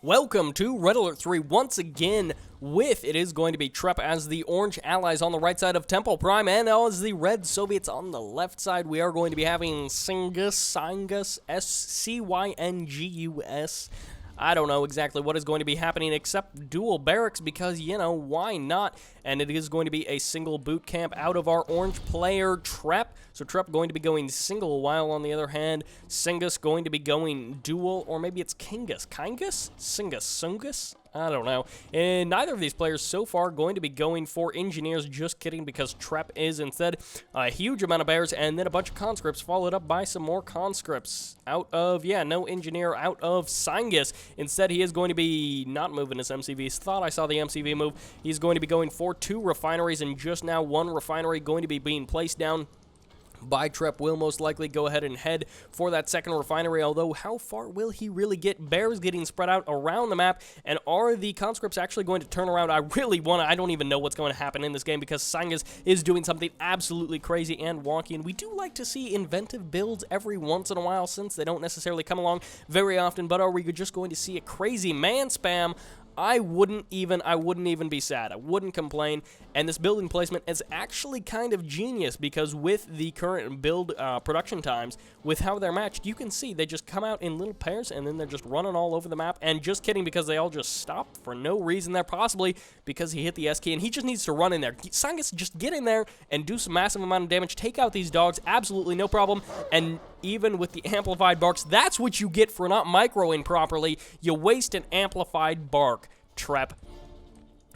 Welcome to Red Alert 3 once again it is going to be Trep as the orange allies on the right side of Temple Prime and as the red Soviets on the left side. We are going to be having Cyngus, S-C-Y-N-G-U-S. I don't know exactly what is going to be happening except dual barracks because, you know, why not? And it is going to be a single boot camp out of our orange player, Trep. So Trep going to be going single, while on the other hand, Cyngus going to be going dual, or maybe it's Cyngus. Cyngus? I don't know. And neither of these players so far going to be going for engineers. Just kidding, because Trep is instead a huge amount of bears and then a bunch of conscripts, followed up by some more conscripts out of, no engineer out of Cyngus. Instead, he is going to be not moving his MCVs. Thought I saw the MCV move. He's going to be going for 2 refineries, and just now 1 refinery going to be being placed down by Trep. Will most likely go ahead and head for that second refinery, although how far will he really get? Bears getting spread out around the map, and are the conscripts actually going to turn around? I don't even know what's going to happen in this game because Cyngus is doing something absolutely crazy and wonky, and we do like to see inventive builds every once in a while since they don't necessarily come along very often, but are we just going to see a crazy man spam? I wouldn't even be sad. I wouldn't complain. And this building placement is actually kind of genius because with the current build production times, with how they're matched, you can see they just come out in little pairs and then they're just running all over the map. And just kidding, because they all just stopped for no reason there, possibly because he hit the S key and he just needs to run in there. Cyngus, just get in there and do some massive amount of damage. Take out these dogs, absolutely no problem. And even with the amplified barks, that's what you get for not microing properly. You waste an amplified bark, Trep.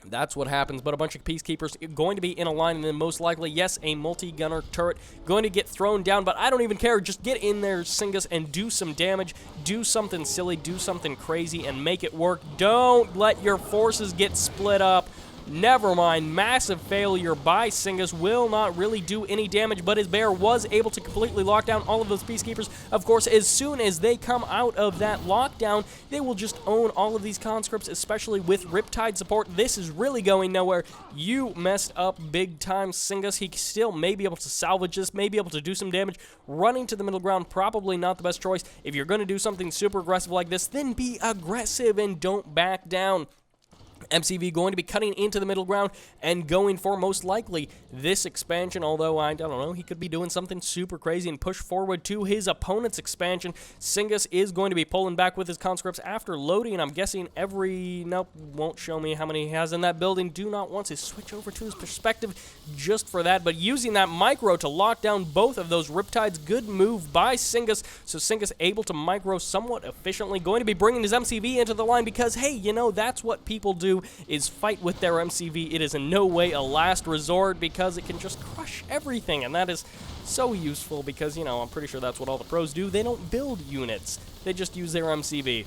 That's what happens, but a bunch of peacekeepers going to be in a line, and then most likely, yes, a multi-gunner turret going to get thrown down, but I don't even care. Just get in there, Cyngus, and do some damage. Do something silly, do something crazy, and make it work. Don't let your forces get split up. Never mind, massive failure by Cyngus, will not really do any damage, but his bear was able to completely lock down all of those peacekeepers. Of course, as soon as they come out of that lockdown, they will just own all of these conscripts, especially with Riptide support. This is really going nowhere. You messed up big time, Cyngus. He still may be able to salvage this, may be able to do some damage. Running to the middle ground, probably not the best choice. If you're going to do something super aggressive like this, then be aggressive and don't back down. MCV going to be cutting into the middle ground and going for most likely this expansion, although I don't know, he could be doing something super crazy and push forward to his opponent's expansion. Cyngus is going to be pulling back with his conscripts after loading. I'm guessing nope, won't show me how many he has in that building. Do not want to switch over to his perspective just for that, but using that micro to lock down both of those Riptides. Good move by Cyngus. So Cyngus able to micro somewhat efficiently, going to be bringing his MCV into the line because, hey, you know, that's what people do, is fight with their MCV. It is in no way a last resort because it can just crush everything, and that is so useful because, you know, I'm pretty sure that's what all the pros do. They don't build units. They just use their MCV,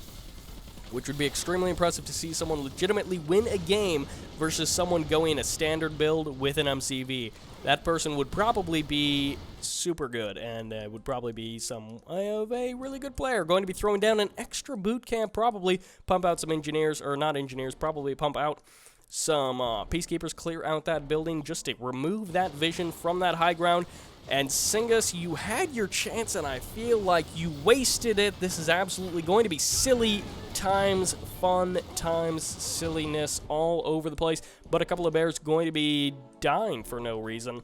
which would be extremely impressive to see someone legitimately win a game versus someone going a standard build with an MCV. That person would probably be super good and would probably be some of a really good player. Going to be throwing down an extra boot camp, probably pump out some engineers, or not engineers, probably pump out some peacekeepers, clear out that building just to remove that vision from that high ground. And Cyngus, you had your chance, and I feel like you wasted it. This is absolutely going to be silly times fun times silliness all over the place. But a couple of bears going to be dying for no reason.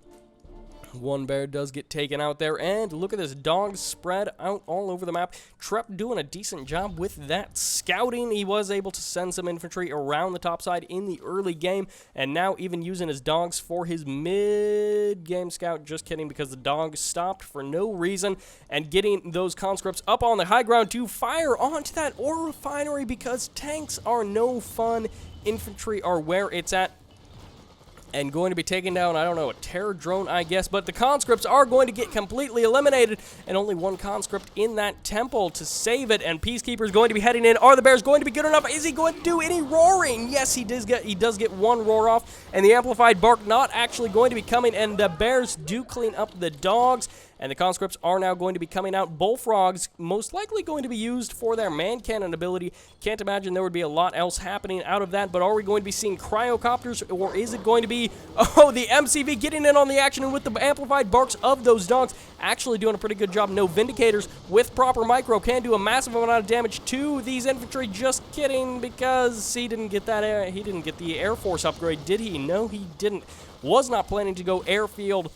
One bear does get taken out there, and look at this, dogs spread out all over the map. Trep doing a decent job with that scouting. He was able to send some infantry around the top side in the early game, and now even using his dogs for his mid-game scout. Just kidding, because the dogs stopped for no reason, and getting those conscripts up on the high ground to fire onto that ore refinery because tanks are no fun. Infantry are where it's at. And going to be taking down, I don't know, a terror drone, I guess. But the conscripts are going to get completely eliminated. And only one conscript in that temple to save it. And Peacekeeper's going to be heading in. Are the bears going to be good enough? Is he going to do any roaring? Yes, he does get one roar off. And the amplified bark not actually going to be coming. And the bears do clean up the dogs. and the conscripts are now going to be coming out. Bullfrogs most likely going to be used for their man cannon ability. Can't imagine there would be a lot else happening out of that, but are we going to be seeing cryocopters, or is it going to be, oh, the MCV getting in on the action, and with the amplified barks of those dogs, actually doing a pretty good job. No Vindicators with proper micro can do a massive amount of damage to these infantry. Just kidding, because he didn't get that he didn't get the Air Force upgrade, did he? No, he didn't. Was not planning to go airfield,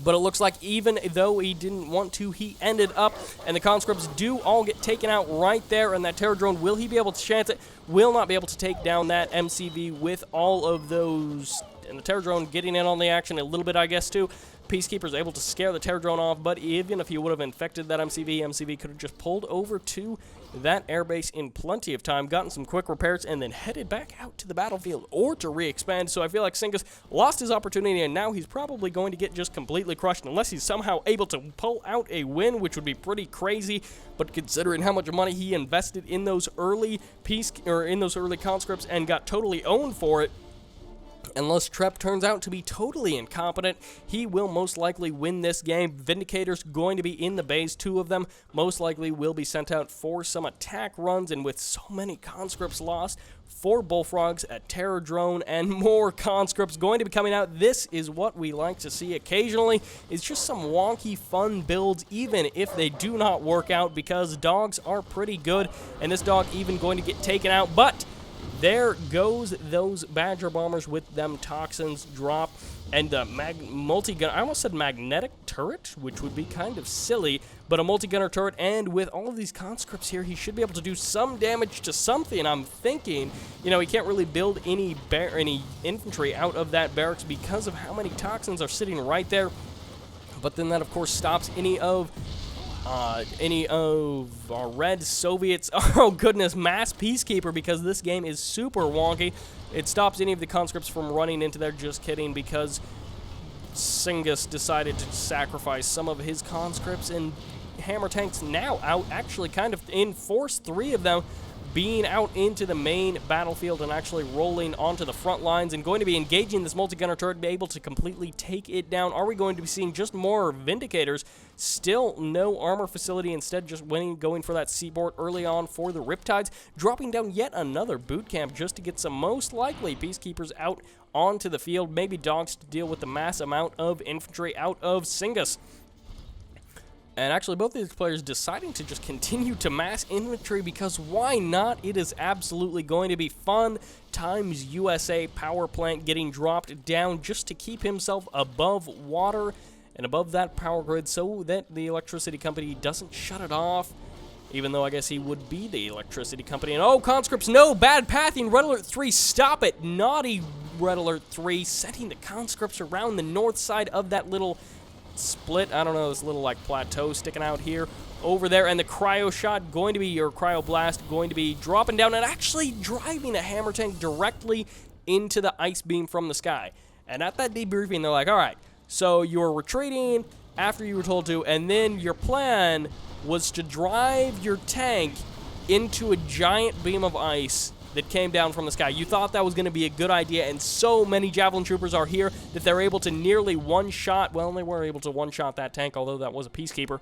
but it looks like even though he didn't want to, he ended up, and the conscripts do all get taken out right there, and that terror drone, will he be able to chance it? Will not be able to take down that MCV with all of those, and the terror drone getting in on the action a little bit, I guess, too. Peacekeeper's able to scare the terror drone off, but even if he would have infected that MCV could have just pulled over to that airbase in plenty of time, gotten some quick repairs, and then headed back out to the battlefield or to re-expand. So I feel like Cyngus lost his opportunity, and now he's probably going to get just completely crushed unless he's somehow able to pull out a win, which would be pretty crazy. But considering how much money he invested in those early conscripts and got totally owned for it, unless Trep turns out to be totally incompetent, he will most likely win this game. Vindicators going to be in the base, 2 of them most likely will be sent out for some attack runs, and with so many conscripts lost, 4 bullfrogs, a terror drone, and more conscripts going to be coming out. This is what we like to see occasionally. It's just some wonky fun builds, even if they do not work out, because dogs are pretty good, and this dog even going to get taken out, but there goes those Badger bombers with them toxins drop, and the multi-gun, I almost said magnetic turret, which would be kind of silly, but a multi-gunner turret, and with all of these conscripts here, he should be able to do some damage to something. I'm thinking, you know, he can't really build any infantry out of that barracks because of how many toxins are sitting right there, but then that, of course, stops any of our red Soviets, oh goodness, mass Peacekeeper, because this game is super wonky. It stops any of the conscripts from running into there, just kidding, because Cyngus decided to sacrifice some of his conscripts, and hammer tanks now out, actually kind of in force, 3 of them being out into the main battlefield and actually rolling onto the front lines and going to be engaging this multi-gunner turret, be able to completely take it down. Are we going to be seeing just more Vindicators? Still no armor facility, instead just going for that seaboard early on for the Riptides, dropping down yet another boot camp just to get some most likely Peacekeepers out onto the field, maybe dogs to deal with the mass amount of infantry out of Cyngus. And actually, both of these players deciding to just continue to mass infantry, because why not? It is absolutely going to be fun. Times USA power plant getting dropped down just to keep himself above water and above that power grid so that the electricity company doesn't shut it off. Even though I guess he would be the electricity company. And oh, conscripts, no, bad pathing. Red Alert 3, stop it. Naughty Red Alert 3, setting the conscripts around the north side of that little split, I don't know, this little like plateau sticking out here over there, and the cryo shot going to be, or cryo blast going to be dropping down and actually driving a hammer tank directly into the ice beam from the sky. And at that debriefing, they're like, all right, so you're retreating after you were told to, and then your plan was to drive your tank into a giant beam of ice that came down from the sky. You thought that was going to be a good idea, and so many Javelin troopers are here that they're able to nearly one-shot, well, they were able to one-shot that tank, although that was a Peacekeeper,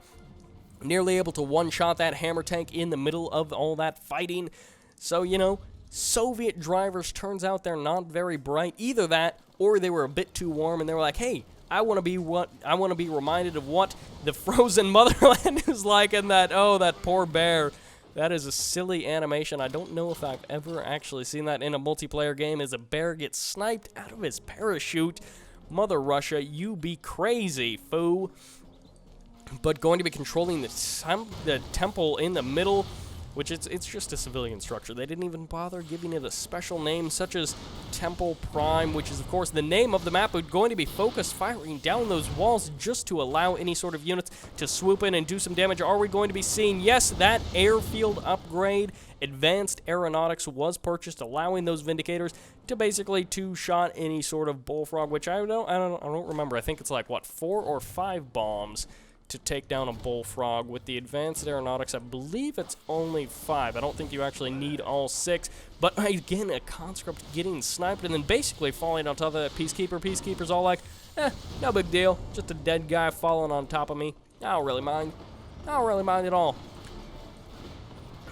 nearly able to one-shot that hammer tank in the middle of all that fighting. So, you know, Soviet drivers, turns out they're not very bright. Either that, or they were a bit too warm, and they were like, hey, I want to be reminded of what the frozen motherland is like, and that, oh, that poor bear. That is a silly animation. I don't know if I've ever actually seen that in a multiplayer game, as a bear gets sniped out of his parachute. Mother Russia, you be crazy, foo. But going to be controlling the temple in the middle, which it's just a civilian structure. They didn't even bother giving it a special name, such as Temple Prime, which is, of course, the name of the map, but going to be focused firing down those walls just to allow any sort of units to swoop in and do some damage. Are we going to be seeing, yes, that airfield upgrade, advanced aeronautics, was purchased, allowing those Vindicators to basically two-shot any sort of bullfrog, which I don't remember. I think it's like, what, 4 or 5 bombs to take down a bullfrog. With the advanced aeronautics, I believe it's only 5. I don't think you actually need all 6. But again, a conscript getting sniped and then basically falling on top of that Peacekeeper. Peacekeeper's all like, No big deal. Just a dead guy falling on top of me. I don't really mind. I don't really mind at all.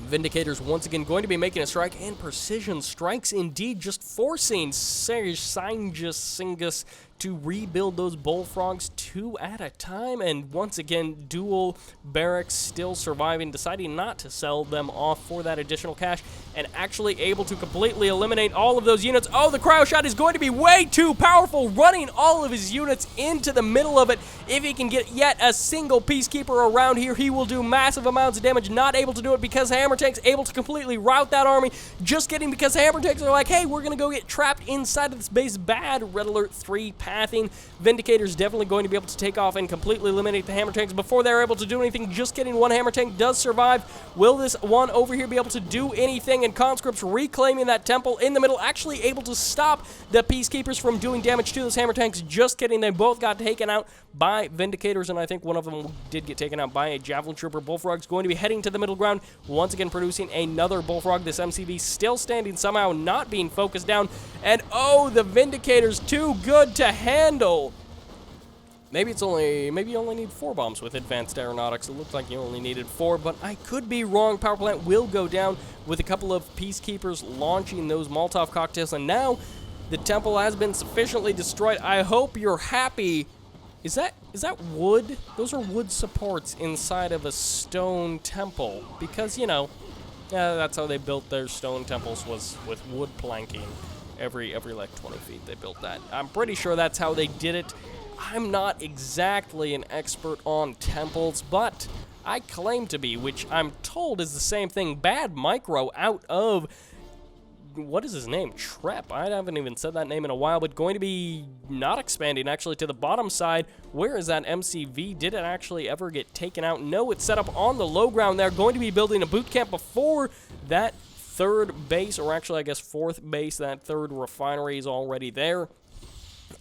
Vindicators once again going to be making a strike, and precision strikes indeed, just forcing Cyngus to rebuild those bullfrogs 2 at a time. And once again, dual barracks still surviving, deciding not to sell them off for that additional cash, and actually able to completely eliminate all of those units. Oh, the cryo shot is going to be way too powerful, running all of his units into the middle of it. If he can get yet a single peacekeeper around here, he will do massive amounts of damage. Not able to do it because Hammer Tank's able to completely rout that army. Just kidding, because Hammer Tanks are like, hey, we're going to go get trapped inside of this base. Bad. Red Alert 3 pathing. Vindicator's definitely going to be able to take off and completely eliminate the Hammer Tanks before they're able to do anything. Just kidding, one Hammer Tank does survive. Will this one over here be able to do anything? And Conscripts reclaiming that temple in the middle, actually able to stop the Peacekeepers from doing damage to those Hammer Tanks. Just kidding, they both got taken out by Vindicators, and I think one of them did get taken out by a Javelin Trooper. Bullfrog's going to be heading to the middle ground, once again producing another Bullfrog. This MCV still standing, somehow not being focused down, and oh, the Vindicators too good to handle. Maybe you only need 4 bombs with advanced aeronautics. It looks like you only needed 4, but I could be wrong. Power plant will go down with a couple of Peacekeepers launching those Molotov cocktails, and now the temple has been sufficiently destroyed. I hope you're happy. Is that wood? Those are wood supports inside of a stone temple, because, you know, that's how they built their stone temples, was with wood planking. Every like 20 feet they built that. I'm pretty sure that's how they did it. I'm not exactly an expert on temples, but I claim to be, which I'm told is the same thing. Bad Micro out of, what is his name? Trep. I haven't even said that name in a while, but going to be not expanding actually to the bottom side. Where is that MCV? Did it actually ever get taken out? No, it's set up on the low ground. They're going to be building a boot camp before that third base, or actually I guess fourth base. That third refinery is already there.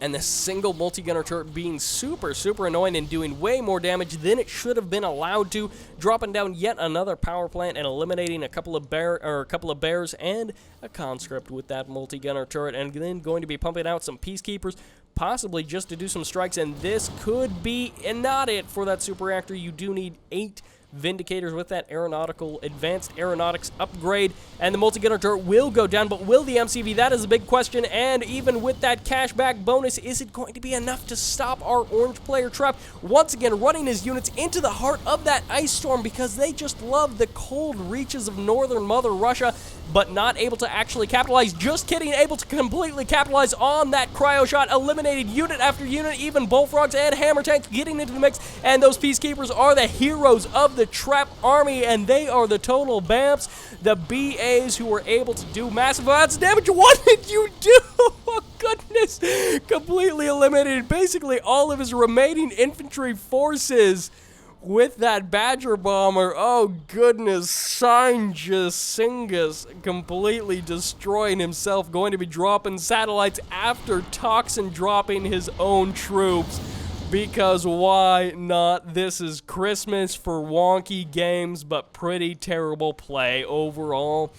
And the single multi-gunner turret being super annoying and doing way more damage than it should have been allowed to, dropping down yet another power plant and eliminating a couple of bears and a conscript with that multi-gunner turret, and then going to be pumping out some peacekeepers, possibly just to do some strikes. And this could be not it for that super reactor. You do need 8 Vindicators with that advanced aeronautics upgrade, and the multi-gunner turret will go down, but will the MCV? That is a big question. And even with that cashback bonus, is it going to be enough to stop our orange player Trep? Once again, running his units into the heart of that ice storm, because they just love the cold reaches of northern Mother Russia, but not able to actually capitalize. Just kidding, able to completely capitalize on that cryo shot, eliminated unit after unit, even bullfrogs and hammer tanks getting into the mix, and those peacekeepers are the heroes of the Trep army, and they are the total BAMPs, the BAs who were able to do massive amounts of damage. What did you do? Oh, goodness. Completely eliminated basically all of his remaining infantry forces with that Badger Bomber. Oh, goodness. Cyngus completely destroying himself, going to be dropping satellites after Toxin dropping his own troops. Because why not? This is Christmas for wonky games, but pretty terrible play overall.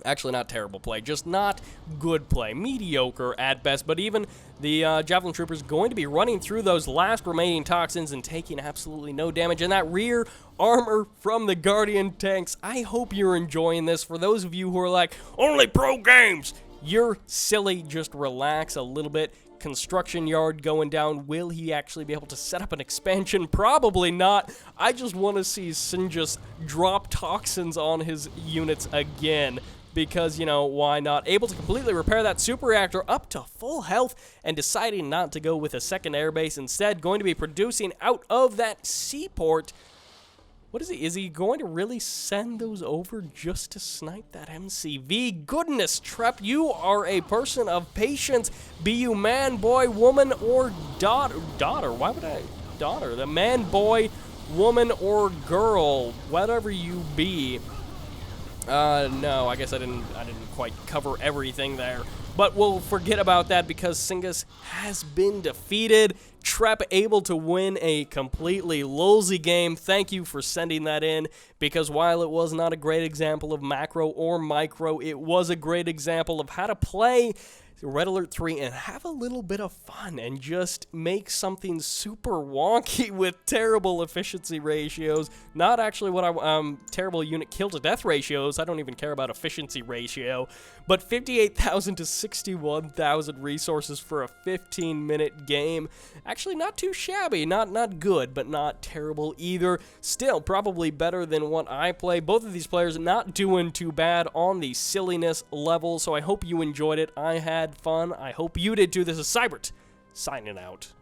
Actually, not terrible play, just not good play. Mediocre at best, but even the Javelin Troopers going to be running through those last remaining toxins and taking absolutely no damage. And that rear armor from the Guardian tanks, I hope you're enjoying this. For those of you who are like, only pro games, you're silly. Just relax a little bit. Construction yard going down. Will he actually be able to set up an expansion? Probably not. I just want to see Cyngus drop toxins on his units again. Because, you know, why not? Able to completely repair that super reactor up to full health, and deciding not to go with a second airbase. Instead, going to be producing out of that seaport. What is he? Is he going to really send those over just to snipe that MCV? Goodness, Trep, you are a person of patience. Be you man, boy, woman, or daughter. Why would I? Daughter. The man, boy, woman, or girl. Whatever you be. No, I guess I didn't quite cover everything there. But we'll forget about that because Cyngus has been defeated. Trep able to win a completely lolsy game. Thank you for sending that in, because while it was not a great example of macro or micro, it was a great example of how to play Red Alert 3 and have a little bit of fun and just make something super wonky with terrible efficiency ratios. Not actually what terrible unit kill to death ratios. I don't even care about efficiency ratio. But 58,000 to 61,000 resources for a 15-minute game. Actually not too shabby. Not good, but not terrible either. Still, probably better than what I play. Both of these players not doing too bad on the silliness level, so I hope you enjoyed it. I had fun. I hope you did too. This is Sybert, signing out.